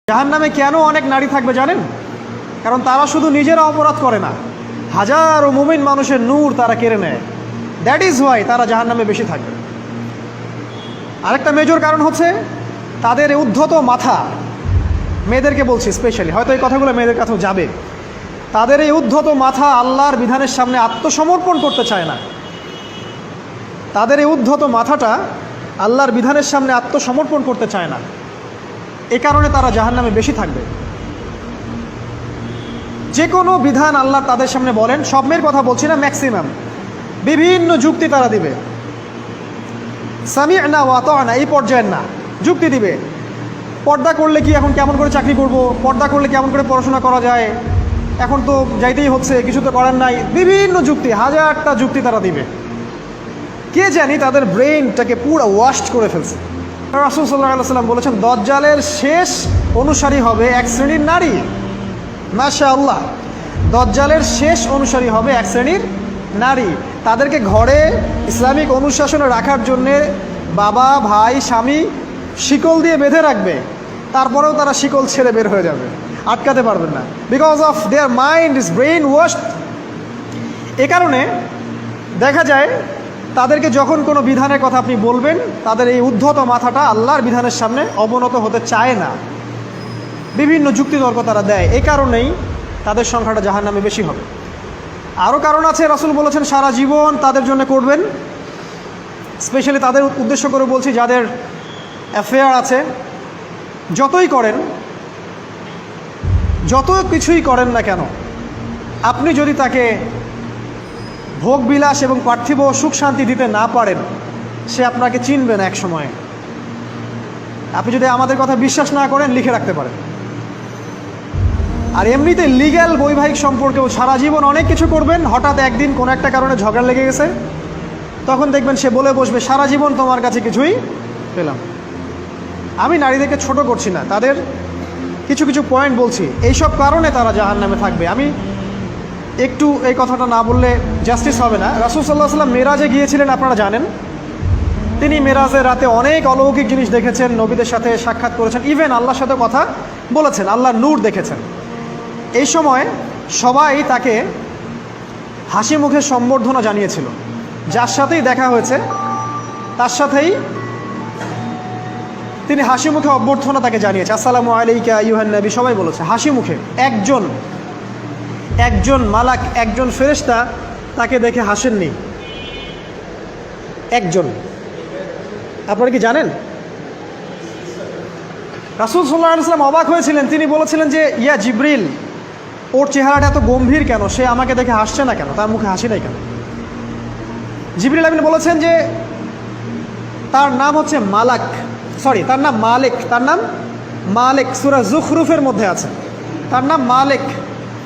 জাহান্নামে কেন অনেক নারী থাকবে জানেন? কারণ তারা শুধু নিজেরা অপরাধ করে না, হাজারো মুমিন মানুষের নূর তারা কেড়ে নেয়। দ্যাট ইজ ওয়াই তারা জাহান্নামে বেশি থাকবে। আরেকটা মেজর কারণ হচ্ছে তাদের উদ্ধত মাথা। মেয়েদেরকে বলছি স্পেশালি, হয়তো এই কথাগুলো মেয়েদের কাছেও যাবে। তাদের এই উদ্ধত মাথা আল্লাহর বিধানের সামনে আত্মসমর্পণ করতে চায় না। তাদের এই উদ্ধত মাথাটা আল্লাহর বিধানের সামনে আত্মসমর্পণ করতে চায় না। এ কারণে তারা জাহান্নামে বেশি থাকবে। যে কোনো বিধান আল্লাহ তাদের সামনে বলেন, সব মেয়ের কথা বলছি না, ম্যাক্সিমাম বিভিন্ন যুক্তি তারা দিবে। সামি'না ওয়া আতা'না এই পর্যায়ের না, যুক্তি দিবে। পর্দা করলে কি এখন কেমন করে চাকরি করব, পর্দা করলে কেমন করে পড়াশোনা করা যায়, এখন তো যাইতেই হচ্ছে, কিছু তো করার নাই। বিভিন্ন যুক্তি, হাজারটা যুক্তি তারা দিবে। কে জানি তাদের ব্রেইনটাকে পুরো ওয়াশ করে ফেলছে। রাসূল সাল্লাল্লাহু আলাইহি ওয়াসাল্লাম বলেছেন, দজ্জালের শেষ অনুসারী হবে এক শ্রেণীর নারী। মাশাআল্লাহ, দজ্জালের শেষ অনুসারী হবে এক শ্রেণীর নারী। তাদেরকে ঘরে ইসলামিক অনুশাসনে রাখার জন্যে বাবা, ভাই, স্বামী শিকল দিয়ে বেঁধে রাখবে, তারপরেও তারা শিকল ছেড়ে বের হয়ে যাবে, আটকাতে পারবেন না। Because of their mind is brainwashed. এ কারণে দেখা যায় তাদেরকে যখন কোনো বিধানের কথা আপনি বলবেন, তাদের এই উদ্ধত মাথাটা আল্লাহর বিধানের সামনে অবনত হতে চায় না। বিভিন্ন যুক্তিতর্ক তারা দেয়। এই কারণেই তাদের সংখ্যাটা জাহান্নামে বেশি হবে। আরও কারণ আছে, রাসূল বলেছেন সারা জীবন তাদের জন্য করবেন। স্পেশালি তাদের উদ্দেশ্য করে বলছি যাদের অ্যাফেয়ার আছে। যতই করেন, যত কিছুই করেন না কেন, আপনি যদি তাকে ভোগ বিলাস এবং পার্থিব সুখ শান্তি দিতে না পারেন, সে আপনাকে চিনবে না এক সময়ে। আপনি যদি আমাদের কথা বিশ্বাস না করেন, লিখে রাখতে পারেন। আর এমনিতে লিগ্যাল বৈবাহিক সম্পর্কেও সারা জীবন অনেক কিছু করবেন, হঠাৎ একদিন কোনো একটা কারণে ঝগড়া লেগে গেছে, তখন দেখবেন সে বলে বসবে, সারা জীবন তোমার কাছে কিছুই পেলাম। আমি নারীদেরকে ছোট করছি না, তাদের কিছু কিছু পয়েন্ট বলছি। এইসব কারণে তারা জাহান্নামে থাকবে। আমি একটু এই কথাটা না বললে জাস্টিস হবে না। রাসূল সাল্লাল্লাহু আলাইহি ওয়াসাল্লাম মেরাজে গিয়েছিলেন, আপনারা জানেন। তিনি মেরাজের রাতে অনেক অলৌকিক জিনিস দেখেছেন, নবীদের সাথে সাক্ষাৎ করেছেন, ইভেন আল্লাহর সাথে কথা বলেছেন, আল্লাহর নূর দেখেছেন। এই সময় সবাই তাকে হাসি মুখে সম্বর্ধনা জানিয়েছিল। যার সাথেই দেখা হয়েছে তার সাথেই তিনি হাসি মুখে অভ্যর্থনা তাকে জানিয়েছে, আসসালামু আলাইকা আইয়ুহান নবী, সবাই বলেছে হাসি মুখে। একজন মালাক, একজন ফেরেশতা তাকে দেখে হাসেননি। একজন। আপনারা কি জানেন? রাসূল সাল্লাল্লাহু আলাইহি ওয়াসাল্লাম অবাক হয়েছিলেন। তিনি বলেছিলেন যে, ইয়া জিবরিল, ওর চেহারাটা এত গম্ভীর কেন, সে আমাকে দেখে হাসছে না কেন, তার মুখে হাসি নাই কেন? জিবরিল আমিন বলেছেন যে তার নাম হচ্ছে মালাক, তার নাম মালিক। তার নাম মালিক, সূরা যুখরুফের মধ্যে আছে। তার নাম মালিক।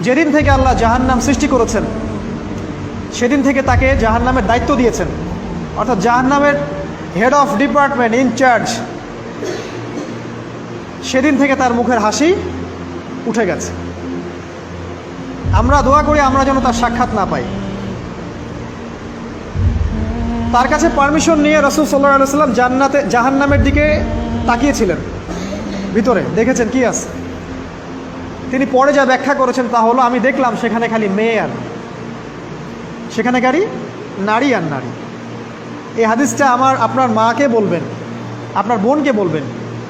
যেদিন থেকে আল্লাহ জাহান্নাম সৃষ্টি করেছেন, সেদিন থেকে তাকে জাহান্নামের দায়িত্ব দিয়েছেন, অর্থাৎ জাহান্নামের হেড অফ ডিপার্টমেন্ট, ইনচার্জ। সেদিন থেকে তার মুখের হাসি উঠে গেছে। আমরা দোয়া করি আমরা যেন তার সাক্ষাৎ না পাই। তার কাছে পারমিশন নিয়ে রাসূল সাল্লাল্লাহু আলাইহি ওয়াসাল্লাম জাহান্নামের দিকে তাকিয়েছিলেন, ভিতরে দেখেছেন কি আছে। তিনি পরে যা ব্যাখ্যা করেছেন তা হলো, আমি দেখলাম সেখানে খালি মেয়ে আর সেখানে নারী আর নারী। এই হাদিসটা আপনার মাকে বলবেন, আপনার বোনকে বলবেন,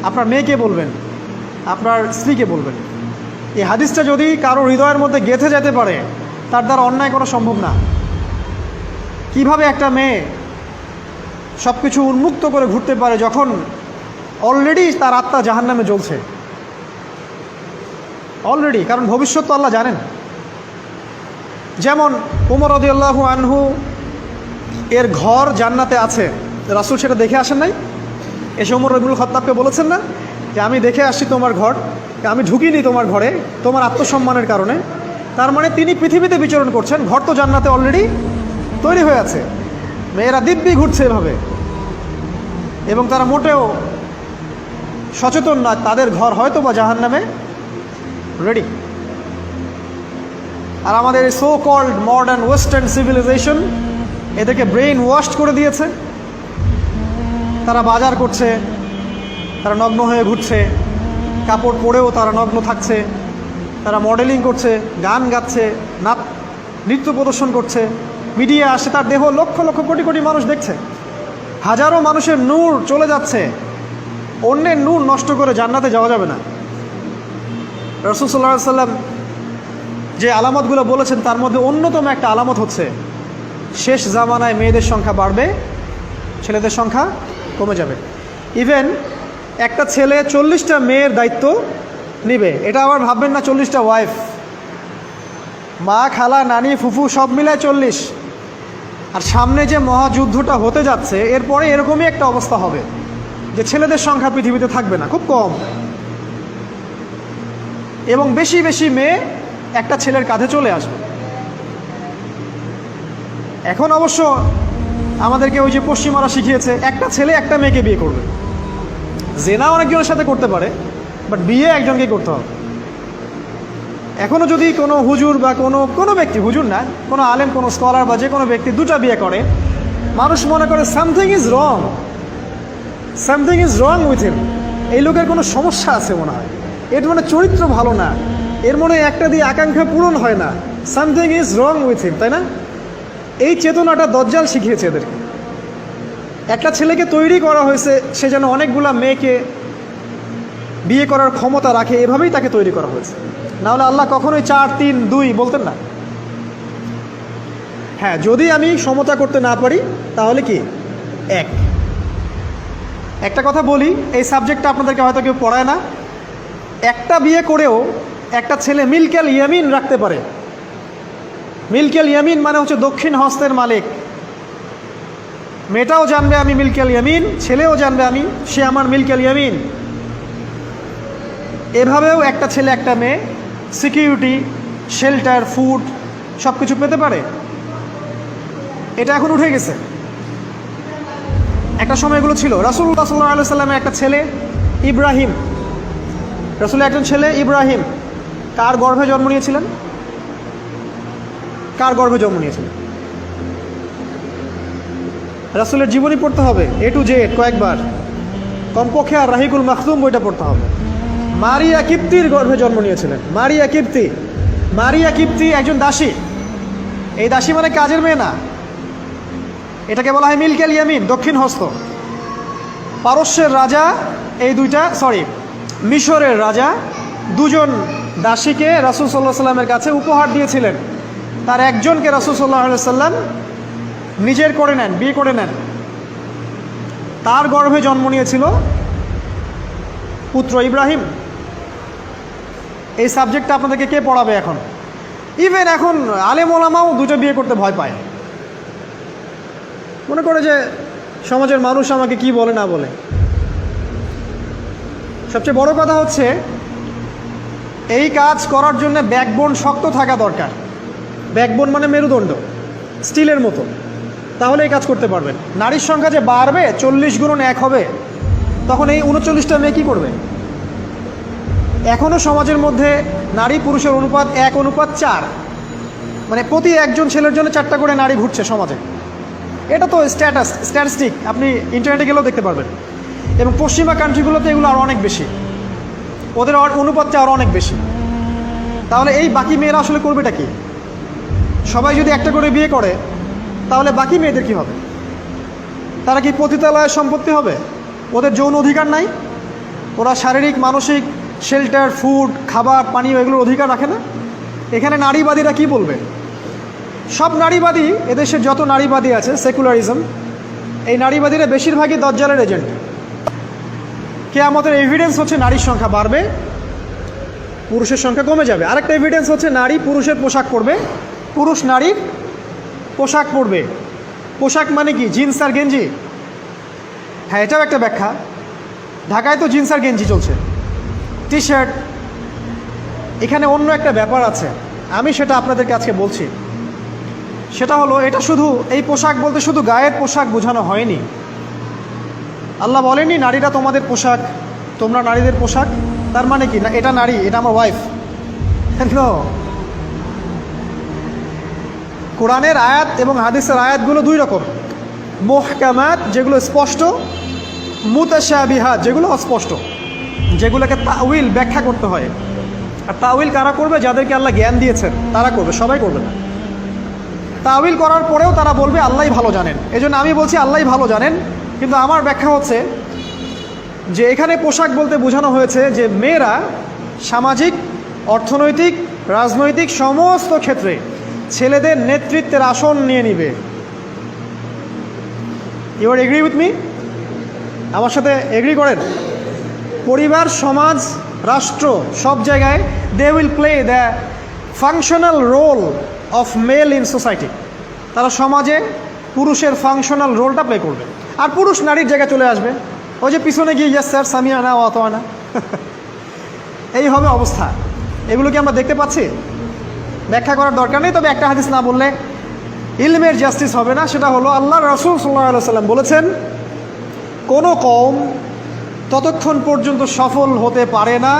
আপনার মেয়েকে বলবেন, আপনার স্ত্রীকে বলবেন। এই হাদিসটা যদি কারো হৃদয়ের মধ্যে গেঁথে যেতে পারে, তার দ্বারা অন্যায় করা সম্ভব না। কিভাবে একটা মেয়ে সব কিছু উন্মুক্ত করে ঘুরতে পারে যখন অলরেডি তার আত্মা জাহান্নামে জ্বলছে অলরেডি? কারণ ভবিষ্যৎ তো আল্লাহ জানেন। যেমন ওমর রাদিয়াল্লাহু আনহু এর ঘর জান্নাতে আছে, রাসূল সেটা দেখে আসেন নাই? এসে ওমর ইবনুল খাত্তাবকে বলেছেন না যে আমি দেখে আসছি তোমার ঘর, আমি ঢুকিনি তোমার ঘরে তোমার আত্মসম্মানের কারণে। তার মানে তিনি পৃথিবীতে বিচরণ করছেন, ঘর তো জান্নাতে অলরেডি তৈরি হয়ে আছে। মেয়েরা দিব্যি ঘুরছে এভাবে, এবং তারা মোটেও সচেতন না তাদের ঘর হয়তো বা জাহান্নামে রেডি। আর আমাদের এই so called modern western civilisation এদেরকে ব্রেইন ওয়াশড করে দিয়েছে। তারা বাজার করছে, তারা নগ্ন হয়ে ঘুরছে, কাপড় পরেও তারা নগ্ন থাকছে, তারা মডেলিং করছে, গান গাচ্ছে, নৃত্য প্রদর্শন করছে, মিডিয়া আসে, তার দেহ লক্ষ লক্ষ কোটি কোটি মানুষ দেখছে। হাজারো মানুষের নূর চলে যাচ্ছে, অন্যের নূর নষ্ট করে জান্নাতে যাওয়া যাবে না। রাসূল সাল্লাল্লাহু আলাইহি ওয়াসাল্লাম যে আলামতগুলো বলেছেন তার মধ্যে অন্যতম একটা আলামত হচ্ছে শেষ জামানায় মেয়েদের সংখ্যা বাড়বে, ছেলেদের সংখ্যা কমে যাবে। ইভেন একটা ছেলে 40টা মেয়ের দায়িত্ব নিবে। এটা আবার ভাববেন না 40টা ওয়াইফ, মা, খালা, নানি, ফুফু সব মিলায় 40। আর সামনে যে মহাযুদ্ধটা হতে যাচ্ছে এরপরে এরকমই একটা অবস্থা হবে যে ছেলেদের সংখ্যা পৃথিবীতে থাকবে না, খুব কম, এবং বেশি বেশি মেয়ে একটা ছেলের কাঁধে চলে আসবে। এখন অবশ্য আমাদেরকে ওই যে পশ্চিমারা শিখিয়েছে একটা ছেলে একটা মেয়েকে বিয়ে করবে। জেনা অনেকজনের সাথে করতে পারে, বাট বিয়ে একজনকেই করতে হবে। এখনও যদি কোনো হুজুর বা কোনো ব্যক্তি, হুজুর না, কোনো আলেম, কোনো স্কলার বা যে কোনো ব্যক্তি দুটা বিয়ে করে, মানুষ মনে করে something is wrong, something is wrong with him. এই লোকের কোনো সমস্যা আছে মনে হয়, এর মানে চরিত্র ভালো না, এর মনে একটা দিয়ে আকাঙ্ক্ষা পূরণ হয় না, something is wrong with him, তাই না? এই চেতনাটা দজ্জাল শিখিয়েছে এদেরকে। একটা ছেলেকে তৈরি করা হয়েছে সে যেন অনেকগুলা মেয়েকে বিয়ে করার ক্ষমতা রাখে, এভাবেই তাকে তৈরি করা হয়েছে। নাহলে আল্লাহ কখনোই 4, 3, 2 বলতেন না। হ্যাঁ, যদি আমি সমতা করতে না পারি তাহলে কি একটা কথা বলি, এই সাবজেক্টটা আপনাদেরকে হয়তো কেউ পড়ায় না। একটা বিয়ে করেও একটা ছেলে মিল্কেল ইয়ামিন রাখতে পারে। মিল্কেল ইয়ামিন মানে হচ্ছে দক্ষিণ হস্তের মালিক। মেয়েটাও জানবে আমি মিল্কেল ইয়ামিন, ছেলেও জানবে সে আমার মিল্কেল ইয়ামিন। এভাবেও একটা ছেলে একটা মেয়ে সিকিউরিটি, শেল্টার, ফুড সব কিছু পেতে পারে। এটা এখন উঠে গেছে, একটা সময় এগুলো ছিল। রাসূলুল্লাহ সাল্লাল্লাহু আলাইহি সাল্লামের একটা ছেলে ইব্রাহিম, রাসূলের একজন ছেলে ইব্রাহিম কার গর্ভে জন্ম নিয়েছিলেন? কার গর্ভে জন্ম নিয়েছিলেন? রাসূলের জীবনী পড়তে হবে A to Z কয়েকবার, কমপক্ষে আর রাহিকুল মাখতুম বইটা পড়তে হবে। মারিয়া কিপ্তির গর্ভে জন্ম নিয়েছিলেন। মারিয়া কিপ্তি একজন দাসী। এই দাসী মানে কাজের মেয়ে না, এটাকে বলা হয় মিল্কেল ইয়ামিন, দক্ষিণ হস্ত। পারস্যের রাজা মিশরের রাজা দুজন দাসীকে রাসূল সাল্লাল্লাহু আলাইহি সাল্লামের কাছে উপহার দিয়েছিলেন। তার একজনকে রাসূল সাল্লাল্লাহু আলাইহি সাল্লাম নিজের করে নেন, বিয়ে করে নেন। তার গর্ভে জন্ম নিয়েছিল পুত্র ইব্রাহিম। এই সাবজেক্টটা আপনাদেরকে কে পড়াবে এখন? ইভেন এখন আলেম ওলামাও দুটো বিয়ে করতে ভয় পায়, মনে করে যে সমাজের মানুষ আমাকে কি বলে না বলে। সবচেয়ে বড় কথা হচ্ছে এই কাজ করার জন্য ব্যাকবোন শক্ত থাকা দরকার। ব্যাকবোন মানে মেরুদণ্ড, স্টিলের মতো, তাহলে এই কাজ করতে পারবেন। নারীর সংখ্যা যে বাড়বে, 40 গুণন 1 হবে, তখন এই 39টা মেয়ে কী করবে? এখনও সমাজের মধ্যে নারী পুরুষের অনুপাত 1:4, মানে প্রতি একজন ছেলের জন্য 4টা করে নারী ঘুরছে সমাজে। এটা তো স্ট্যাটিস্টিক, আপনি ইন্টারনেটে গেলেও দেখতে পারবেন। এবং পশ্চিমা কান্ট্রিগুলোতে এগুলো আরও অনেক বেশি, ওদের অনুপাতটা আরও অনেক বেশি। তাহলে এই বাকি মেয়েরা আসলে করবেটা কি? সবাই যদি একটা করে বিয়ে করে তাহলে বাকি মেয়েদের কি হবে? তারা কি পতিতালয়ের সম্পত্তি হবে? ওদের যৌন অধিকার নাই? ওরা শারীরিক, মানসিক, শেল্টার, ফুড, খাবার, পানীয় এগুলোর অধিকার রাখে না? এখানে নারীবাদীরা কি বলবে? সব নারীবাদী, এদেশের যত নারীবাদী আছে, সেকুলারিজম, এই নারীবাদীরা বেশিরভাগই দজ্জালের এজেন্ট। কিয়ামতের এভিডেন্স হচ্ছে নারীর সংখ্যা বাড়বে, পুরুষের সংখ্যা কমে যাবে। আরেকটা এভিডেন্স হচ্ছে নারী পুরুষের পোশাক পরবে, পুরুষ নারীর পোশাক পরবে। পোশাক মানে কি? জিন্স আর গেঞ্জি? হ্যাঁ, এটাও একটা ব্যাখ্যা। ঢাকায় তো জিন্স আর গেঞ্জি চলছে, টি শার্ট। এখানে অন্য একটা ব্যাপার আছে, আমি সেটা আপনাদেরকে আজকে বলছি। সেটা হলো, এটা শুধু এই পোশাক বলতে শুধু গায়ের পোশাক বোঝানো হয়নি। আল্লাহ বলেনি নারীরা তোমাদের পোশাক, তোমরা নারীদের পোশাক। তার মানে কি? না এটা নারী, এটা আমার ওয়াইফ। কোরআনের আয়াত এবং হাদিসের আয়াতগুলো দুই রকম। মুহকামাত যেগুলো স্পষ্ট, মুতাশাবিহাত যেগুলো অস্পষ্ট। যেগুলোকে তাউইল ব্যাখ্যা করতে হয়। আর তাউইল কারা করবে? যাদেরকে আল্লাহ জ্ঞান দিয়েছেন তারা করবে, সবাই করবে না। তাউইল করার পরেও তারা বলবে আল্লাহই ভালো জানেন। এজন্য আমি বলছি আল্লাহই ভালো জানেন, কিন্তু আমার ব্যাখ্যা হচ্ছে যে এখানে পোশাক বলতে বোঝানো হয়েছে যে মেয়েরা সামাজিক, অর্থনৈতিক, রাজনৈতিক সমস্ত ক্ষেত্রে ছেলেদের নেতৃত্বের আসন নিয়ে নিবে। You are agree with me? আমার সাথে এগ্রি করেন? পরিবার, সমাজ, রাষ্ট্র সব জায়গায় they will play the functional role of male in society. তারা সমাজে পুরুষের ফাংশনাল রোলটা প্লে করবে, আর পুরুষ নারীর জায়গায় চলে আসবে। ওই যে পিছনে গিয়ে ইয়েস স্যার, সামিয়ানা, অতোয়ানা, এই হবে অবস্থা। এগুলো কি আমরা দেখতে পাচ্ছি? ব্যাখ্যা করার দরকার নেই। তবে একটা হাদিস না বললে ইলমের জাস্টিস হবে না। সেটা হলো আল্লাহ রাসূল সাল্লাল্লাহু আলাইহি ওয়াসাল্লাম বলেছেন, কোনো কওম ততক্ষণ পর্যন্ত সফল হতে পারে না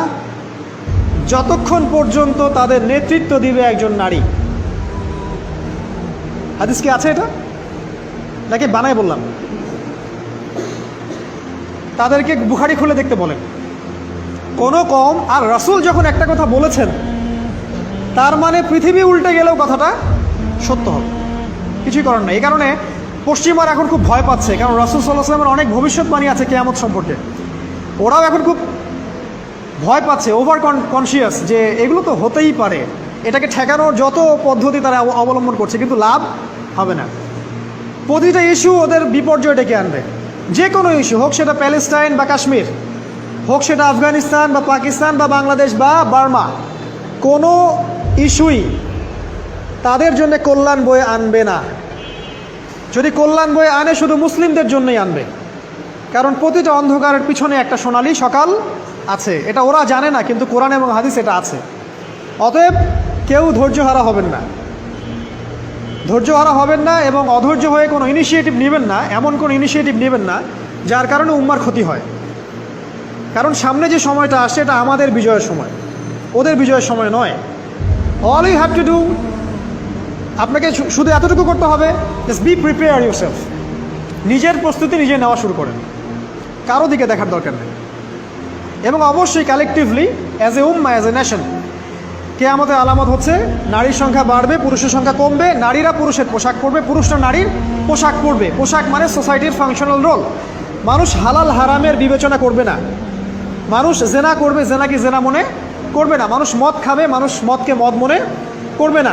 যতক্ষণ পর্যন্ত তাদের নেতৃত্ব দিবে একজন নারী। হাদিস কি আছে এটা, নাকি বানায় বললাম? তাদেরকে বুখারী খুলে দেখতে বলেন। কোনো কওম, আর রাসূল যখন একটা কথা বলেছেন তার মানে পৃথিবী উল্টে গেলেও কথাটা সত্য হবে, কিছুই করার নাই। এই কারণে পশ্চিমারা এখন খুব ভয় পাচ্ছে, কারণ রাসূল সাল্লাল্লাহু আলাইহি ওয়াসাল্লামের অনেক ভবিষ্যৎবাণী আছে কিয়ামত সম্পর্কে। ওরাও এখন খুব ভয় পাচ্ছে, ওভার কনসিয়াস, যে এগুলো তো হতেই পারে। এটাকে ঠেকানোর যত পদ্ধতি তারা অবলম্বন করছে, কিন্তু লাভ হবে না। প্রতিটা ইস্যু ওদের বিপর্যয় ডেকে আনবে। যে কোনো ইস্যু হোক, সেটা প্যালেস্টাইন বা কাশ্মীর হোক, সেটা আফগানিস্তান বা পাকিস্তান বা বাংলাদেশ বা বার্মা, কোনো ইস্যুই তাদের জন্য কল্যাণ বয়ে আনবে না। যদি কল্যাণ বয়ে আনে, শুধু মুসলিমদের জন্যই আনবে, কারণ প্রতিটা অন্ধকারের পিছনে একটা সোনালী সকাল আছে। এটা ওরা জানে না, কিন্তু কোরআন এবং হাদিস এটা আছে। অতএব কেউ ধৈর্যহারা হবেন না, ধৈর্যহারা হবেন না, এবং অধৈর্য হয়ে কোনো ইনিশিয়েটিভ নেবেন না, এমন কোনো ইনিশিয়েটিভ নেবেন না যার কারণে উম্মার ক্ষতি হয়। কারণ সামনে যে সময়টা আসছে এটা আমাদের বিজয়ের সময়, ওদের বিজয়ের সময় নয়। All you have to do, আপনাকে শুধু এতটুকু করতে হবে, জাস্ট বি প্রিপেয়ার ইউরসেলফ। নিজের প্রস্তুতি নিজে নেওয়া শুরু করেন, কারো দিকে দেখার দরকার নেই। এবং অবশ্যই collectively as a Umma, as a nation, কিয়ামতের আলামত হচ্ছে নারীর সংখ্যা বাড়বে, পুরুষের সংখ্যা কমবে। নারীরা পুরুষের পোশাক পরবে, পুরুষরা নারীর পোশাক পরবে। পোশাক মানে সোসাইটির ফাংশনাল রোল। মানুষ হালাল হারামের বিবেচনা করবে না। মানুষ জেনা করবে, জেনাকে জেনা মনে করবে না। মানুষ মদ খাবে, মানুষ মদকে মদ মনে করবে না।